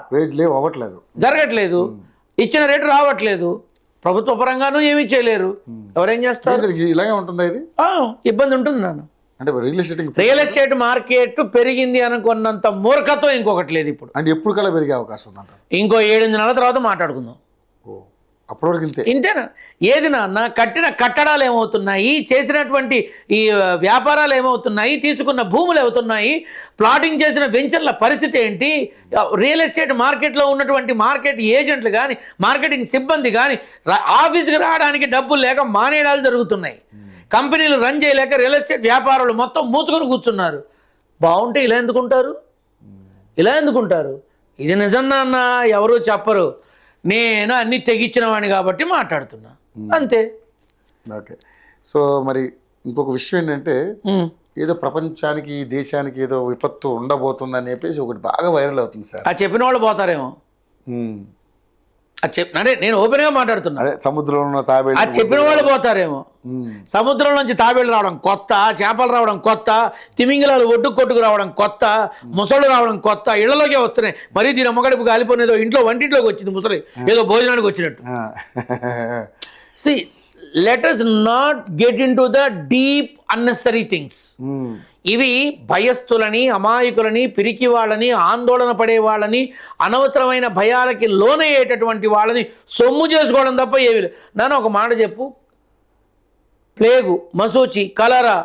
S2: జరగట్లేదు, ఇచ్చిన రేటు రావట్లేదు. ప్రభుత్వ పరంగానూ ఏమీ చేయలేరు. ఎవరేం చేస్తారు?
S1: ఇలాగే ఉంటుంది. ఇది
S2: ఇబ్బంది ఉంటుంది నాన్న. రియల్ ఎస్టేట్ మార్కెట్ పెరిగింది అనుకున్నంత మూర్ఖత్వం ఇంకొకటి లేదు ఇప్పుడు.
S1: అంటే ఎప్పుడు కల్లా పెరిగే అవకాశం ఉందంట?
S2: ఇంకో 7-8 నెలల తర్వాత మాట్లాడుకుందాం. ఇంతేనా? ఏది నాన్న? కట్టిన కట్టడాలు ఏమవుతున్నాయి, చేసినటువంటి ఈ వ్యాపారాలు ఏమవుతున్నాయి, తీసుకున్న భూములు ఏమవుతున్నాయి, ప్లాటింగ్ చేసిన వెంచర్ల పరిస్థితి ఏంటి, రియల్ ఎస్టేట్ మార్కెట్లో ఉన్నటువంటి మార్కెట్ ఏజెంట్లు కానీ మార్కెటింగ్ సిబ్బంది కానీ ఆఫీస్కి రావడానికి డబ్బులు లేక మానేయడాలు జరుగుతున్నాయి. కంపెనీలు రన్ చేయలేక రియల్ ఎస్టేట్ వ్యాపారులు మొత్తం మూసుకొని కూర్చున్నారు. బాగుంటే ఇలా ఎందుకుంటారు? ఇది నిజం నాన్న, ఎవరు చెప్పరు. నేను అన్ని తెగించిన వాడిని కాబట్టి మాట్లాడుతున్నా, అంతే.
S1: ఓకే. సో మరి ఇంకొక విషయం ఏంటంటే, ఏదో ప్రపంచానికి దేశానికి ఏదో విపత్తు ఉండబోతుందని చెప్పేసి ఒకటి బాగా వైరల్ అవుతుంది సార్.
S2: ఆ చెప్పిన వాళ్ళు పోతారేమో. అదే నేను ఓపెన్గా మాట్లాడుతున్నా.
S1: సముద్రంలో ఉన్న తాబేళ్ళు,
S2: అది చెప్పిన వాళ్ళు పోతారేమో. సముద్రం నుంచి తాబేళ్ళు రావడం కొత్త, చేపలు రావడం కొత్త, తిమింగలాలు ఒడ్డుకు కొట్టుకు రావడం కొత్త, ముసళ్ళు రావడం కొత్త, ఇళ్లలోకే వస్తున్నాయి. మరి దీని అమ్మగడుపు కాలిపోయిన ఇంట్లో వంటింట్లోకి వచ్చింది ముసలి, ఏదో భోజనానికి వచ్చినట్టు. See, let us not get into the deep unnecessary things. ఇవి భయస్థులని, అమాయకులని, పిరికి వాళ్ళని, ఆందోళన పడే వాళ్ళని, అనవసరమైన భయాలకి లోనయ్యేటటువంటి వాళ్ళని సొమ్ము చేసుకోవడం తప్ప ఏమి లేదు. నన్ను ఒక మాట చెప్పు, ప్లేగు, మసూచి, కలరా,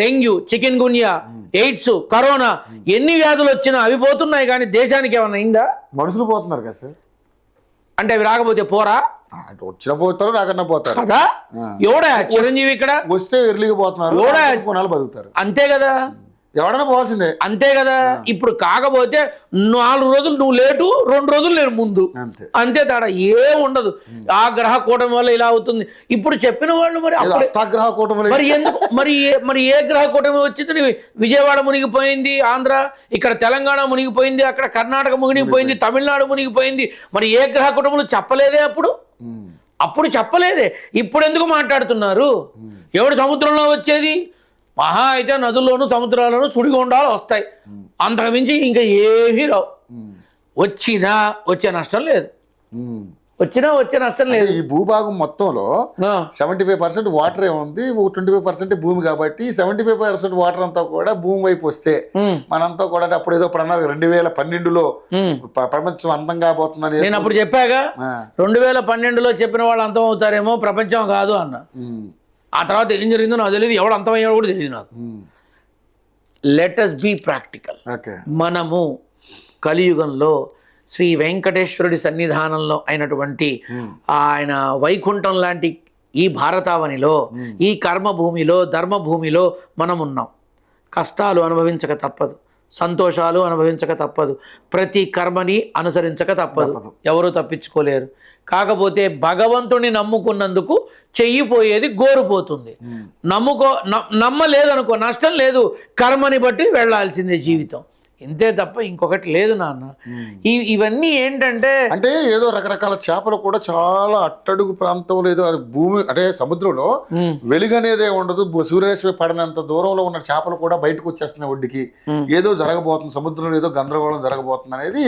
S2: డెంగ్యూ, చికెన్ గున్యా, ఎయిడ్స్, కరోనా ఎన్ని వ్యాధులు వచ్చినా అవి పోతున్నాయి, కానీ దేశానికి ఏమన్నా అయిందా?
S1: మనుషులు పోతున్నారు కదా సార్.
S2: అంటే అవి రాకపోతే పోరా?
S1: వచ్చిన పోతారు, రాకన్నా పోతారు
S2: కదా. ఎవడా చిరంజీవి ఇక్కడ
S1: వస్తే ఎర్లీగా పోతున్నారు, కొనాలు బతుకుతారు.
S2: అంతే కదా,
S1: ఎవడన్నా పోవాల్సిందే.
S2: అంతే కదా. ఇప్పుడు కాకపోతే 4 రోజులు నువ్వు లేటు, 2 రోజులు నేను ముందు, అంతే తేడా, ఏం ఉండదు. ఆ గ్రహ కూటమి వల్ల ఇలా అవుతుంది. ఇప్పుడు చెప్పిన వాళ్ళు మరి
S1: అష్టాగ్రహ కూటమి
S2: మరి ఎందుకు మరి ఏ గ్రహ కూటమి వచ్చింది? విజయవాడ మునిగిపోయింది, ఆంధ్ర, ఇక్కడ తెలంగాణ మునిగిపోయింది, అక్కడ కర్ణాటక మునిగిపోయింది, తమిళనాడు మునిగిపోయింది. మరి ఏ గ్రహ కూటములు చెప్పలేదే అప్పుడు చెప్పలేదే. ఇప్పుడు ఎందుకు మాట్లాడుతున్నారు? ఎవడు సముద్రంలో వచ్చేది? మహా అయితే నదుల్లోనూ సముద్రాల్లోనూ సుడిగుండాలు వస్తాయి, అంతకు మించి ఇంకా ఏమీ రావు. వచ్చే నష్టం లేదు, వచ్చే నష్టం లేదు.
S1: ఈ భూభాగం మొత్తంలో 75% వాటరే ఉంది, 25% భూమి. కాబట్టి 75% వాటర్ అంతా కూడా భూమి వైపు వస్తే మనంతా కూడా అప్పుడు ఏదో అన్నారు 2012లో ప్రపంచం అంతం కాబోతుందని.
S2: నేను అప్పుడు చెప్పాగా, 2012లో చెప్పిన వాళ్ళు అంతం అవుతారేమో, ప్రపంచం కాదు అన్న. ఆ తర్వాత ఏం జరిగిందో నాకు తెలియదు, ఎవడు అంతమయ్యాడో కూడా తెలియదు నాకు. Let us be practical. మనము కలియుగంలో శ్రీ వెంకటేశ్వరుడి సన్నిధానంలో అయినటువంటి ఆయన వైకుంఠం లాంటి ఈ భారతావనిలో, ఈ కర్మభూమిలో, ధర్మభూమిలో మనం ఉన్నాం. కష్టాలు అనుభవించక తప్పదు, సంతోషాలు అనుభవించక తప్పదు, ప్రతి కర్మని అనుసరించక తప్పదు, ఎవరూ తప్పించుకోలేరు. కాకపోతే భగవంతుని నమ్ముకున్నందుకు చెయ్యిపోయేది గోరుపోతుంది. నమ్మలేదనుకో నష్టం లేదు, కర్మని బట్టి వెళ్ళాల్సిందే జీవితం, ఇంతే తప్ప ఇంకొకటి లేదు నాన్న. ఇవన్నీ ఏంటంటే
S1: అంటే ఏదో రకరకాల చేపలు కూడా చాలా అట్టడుగు ప్రాంతంలో, ఏదో భూమి అంటే సముద్రంలో వెలుగు అనేదే ఉండదు, సూర్యరశ్మి పడినంత దూరంలో ఉన్న చేపలు కూడా బయటకు వచ్చేస్తున్నాయి ఒడ్డుకి. ఏదో జరగబోతుంది, సముద్రంలో ఏదో గందరగోళం జరగబోతుంది అనేది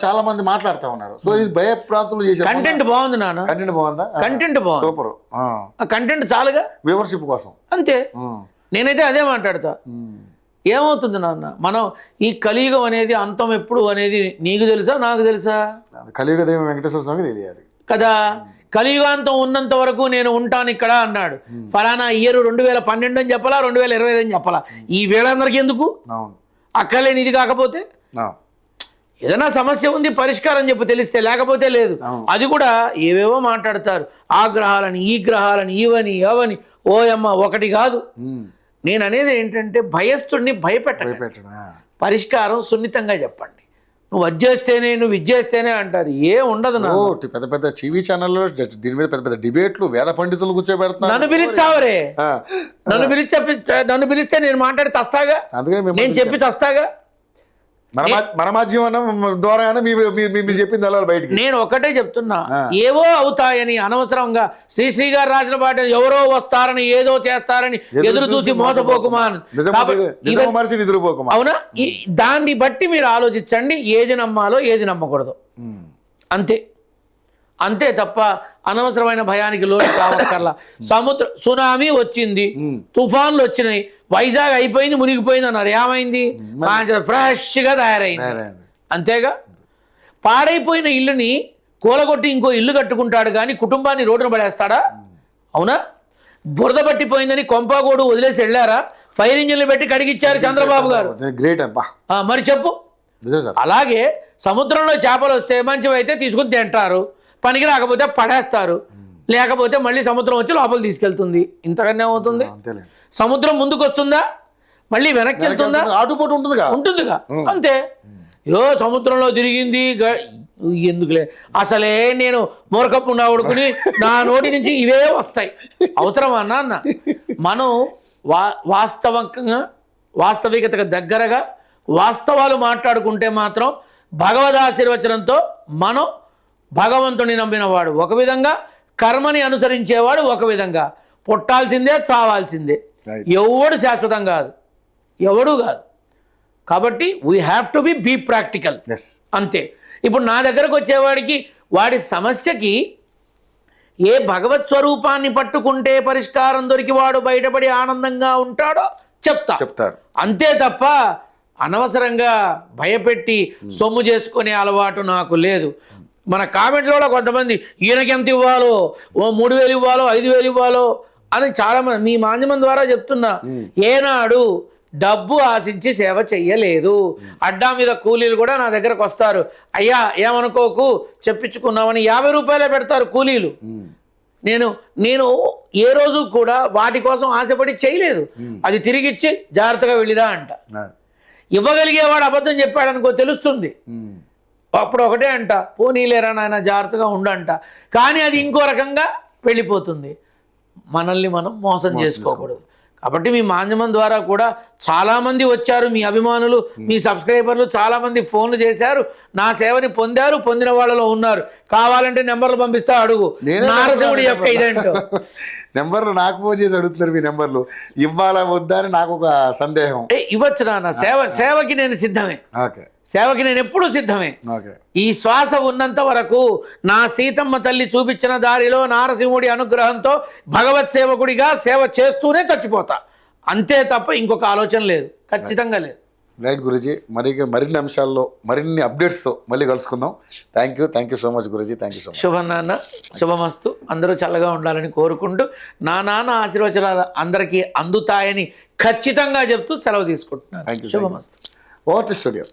S1: చాలా మంది మాట్లాడుతూ ఉన్నారు. సో ఇది భయ ప్రాంతంలో చేసే
S2: కంటెంట్ బాగుంది నాన్న.
S1: కంటెంట్ బాగుందా?
S2: కంటెంట్ బాగుంది,
S1: సూపర్.
S2: కంటెంట్ చాలుగా,
S1: వ్యూవర్షిప్ కోసం అంతే.
S2: నేనైతే అదే మాట్లాడతా. ఏమవుతుంది నాన్న, మనం ఈ కలియుగం అనేది అంతం ఎప్పుడు అనేది నీకు తెలుసా, నాకు తెలుసా?
S1: కలియుగ దైవం వెంకటేశ్వర స్వామికి తెలియాలి కదా.
S2: కలియుగాంతం ఉన్నంత వరకు నేను ఉంటాను ఇక్కడ అన్నాడు. ఫలానా ఇయర్ 2012 అని చెప్పాలా, 2025 అని చెప్పాలా? ఈ వేళందరికీ ఎందుకు? అక్కర్లేని ఇది కాకపోతే ఏదైనా సమస్య ఉంది, పరిష్కారం చెప్పు, తెలిస్తే, లేకపోతే లేదు. అది కూడా ఏవేవో మాట్లాడతారు, ఆ గ్రహాలని, ఈ గ్రహాలని, ఇవని అవని. ఓయమ్మ, ఒకటి కాదు. నేను అనేది ఏంటంటే భయస్థుడిని భయపెట్టండి, పరిష్కారం సున్నితంగా చెప్పండి. నువ్వు అజ్జేస్తేనే, నువ్వు ఇచ్చేస్తేనే అంటారు, ఏం ఉండదు.
S1: పెద్ద పెద్ద టీవీ ఛానల్లో దీని మీద పెద్ద పెద్ద డిబేట్లు, వేద పండితులు కూర్చోబెడతారు.
S2: నన్ను పిలిచావరే, నన్ను పిలిస్తే నేను మాట్లాడి చస్తాగా, నేను చెప్పి చస్తాగా.
S1: మన మాధ్యమం ద్వారా మీరు చెప్పింది అలా బయటికి.
S2: నేను ఒకటే చెప్తున్నా, ఏవో అవుతాయని అనవసరంగా శ్రీశ్రీ గారు రాసిన పాట ఎవరో వస్తారని, ఏదో చేస్తారని ఎదురు చూసి మోసపోకుమా. అవునా? దాన్ని బట్టి మీరు ఆలోచించండి, ఏది నమ్మాలో ఏది నమ్మకూడదు, అంతే తప్ప అనవసరమైన భయానికి లోటు కావక్కర్లా. సునామీ వచ్చింది, తుఫాన్లు వచ్చినాయి, వైజాగ్ అయిపోయింది, మునిగిపోయింది అన్నారు. ఏమైంది? ఫ్రెష్గా తయారైంది, అంతేగా. పాడైపోయిన ఇల్లుని కూలగొట్టి ఇంకో ఇల్లు కట్టుకుంటాడు కానీ కుటుంబాన్ని రోడ్డున పడేస్తాడా? అవునా? బురద పట్టిపోయిందని కొంపాగోడు వదిలేసి వెళ్ళారా? ఫైర్ ఇంజిన్లు పెట్టి కడిగిచ్చారు చంద్రబాబు గారు. మరి చెప్పు. అలాగే సముద్రంలో చేపలు వస్తే మంచివైతే తీసుకుని తింటారు, పనికి రాకపోతే పడేస్తారు, లేకపోతే మళ్ళీ సముద్రం వచ్చి లోపల తీసుకెళ్తుంది. ఇంతకన్నా అవుతుంది? సముద్రం ముందుకు వస్తుందా, మళ్ళీ వెనక్కి వెళ్తుందా? ఉంటుందిగా, అంతే. సముద్రంలో తిరిగింది ఎందుకులే, అసలే నేను మూర్ఖపు ఉడుకుని నా నోటి నుంచి ఇవే వస్తాయి, అవసరమా నాన్న? మనం వాస్తవికతకు దగ్గరగా వాస్తవాలు మాట్లాడుకుంటే మాత్రం భగవద్ ఆశీర్వచనంతో మనం భగవంతుని నమ్మినవాడు ఒక విధంగా, కర్మని అనుసరించేవాడు ఒక విధంగా. పుట్టాల్సిందే, చావాల్సిందే, ఎవడు శాశ్వతం కాదు, ఎవడు కాదు. కాబట్టి we have to be practical, అంతే. ఇప్పుడు నా దగ్గరకు వచ్చేవాడికి వాడి సమస్యకి ఏ భగవత్ స్వరూపాన్ని పట్టుకుంటే పరిష్కారం దొరికి వాడు బయటపడి ఆనందంగా ఉంటాడో
S1: చెప్తారు.
S2: అంతే తప్ప అనవసరంగా భయపెట్టి సొమ్ము చేసుకునే అలవాటు నాకు లేదు. మన కామెంట్లో కొంతమంది ఈయనకి ఎంత ఇవ్వాలో, ఓ 3,000 ఇవ్వాలో, 5,000 ఇవ్వాలో అని చాలామంది మీ మాధ్యమం ద్వారా చెప్తున్నా. ఏనాడు డబ్బు ఆశించి సేవ చెయ్యలేదు. అడ్డా మీద కూలీలు కూడా నా దగ్గరకు వస్తారు, అయ్యా ఏమనుకోకు చెప్పించుకున్నామని 50 రూపాయలే పెడతారు కూలీలు. నేను ఏ రోజు కూడా వాటి కోసం ఆశపడి చేయలేదు. అది తిరిగిచ్చి జాగ్రత్తగా వెళ్ళిరా అంట. ఇవ్వగలిగేవాడు అబద్ధం చెప్పాడనుకో తెలుస్తుంది. అప్పుడు ఒకటే అంట, పోనీలేరా నాయన జాగ్రత్తగా ఉండంట. కానీ అది ఇంకో రకంగా వెళ్ళిపోతుంది. మనల్ని మనం మోసం చేసుకోకూడదు. కాబట్టి మీ మాధ్యమం ద్వారా కూడా చాలామంది వచ్చారు, మీ అభిమానులు, మీ సబ్స్క్రైబర్లు చాలామంది ఫోన్లు చేశారు, నా సేవని పొందారు, పొందిన వాళ్ళలో ఉన్నారు. కావాలంటే నెంబర్లు పంపిస్తా, అడుగు. నారసింహుడి యొక్క ఇదేంటో
S1: నెంబర్లు నాకు ఫోన్ చేసి అడుగుతున్నారు. మీ నెంబర్లు ఇవ్వాలా వద్దా అని నాకు ఒక సందేహం.
S2: ఇవ్వచ్చు నాన్న, సేవకి నేను సిద్ధమే. సేవకి నేను ఎప్పుడూ సిద్ధమే. ఈ శ్వాస ఉన్నంత వరకు నా సీతమ్మ తల్లి చూపించిన దారిలో నారసింహుడి అనుగ్రహంతో భగవత్ సేవకుడిగా సేవ చేస్తూనే చచ్చిపోతా. అంతే తప్ప ఇంకొక ఆలోచన లేదు, ఖచ్చితంగా లేదు.
S1: రైట్ గురూజీ, మరిన్ని అంశాల్లో మరిన్ని అప్డేట్స్తో మళ్ళీ కలుసుకుందాం. Thank you so much Guruji. Thank you so much.
S2: శుభం నాన్న, శుభమస్తు. అందరూ చల్లగా ఉండాలని కోరుకుంటూ నా నాన్న ఆశీర్వచనాలు అందరికీ అందుతాయని ఖచ్చితంగా చెప్తూ సెలవు తీసుకుంటున్నాను.
S1: Thank you.
S2: శుభమస్తు.
S1: Over to studio.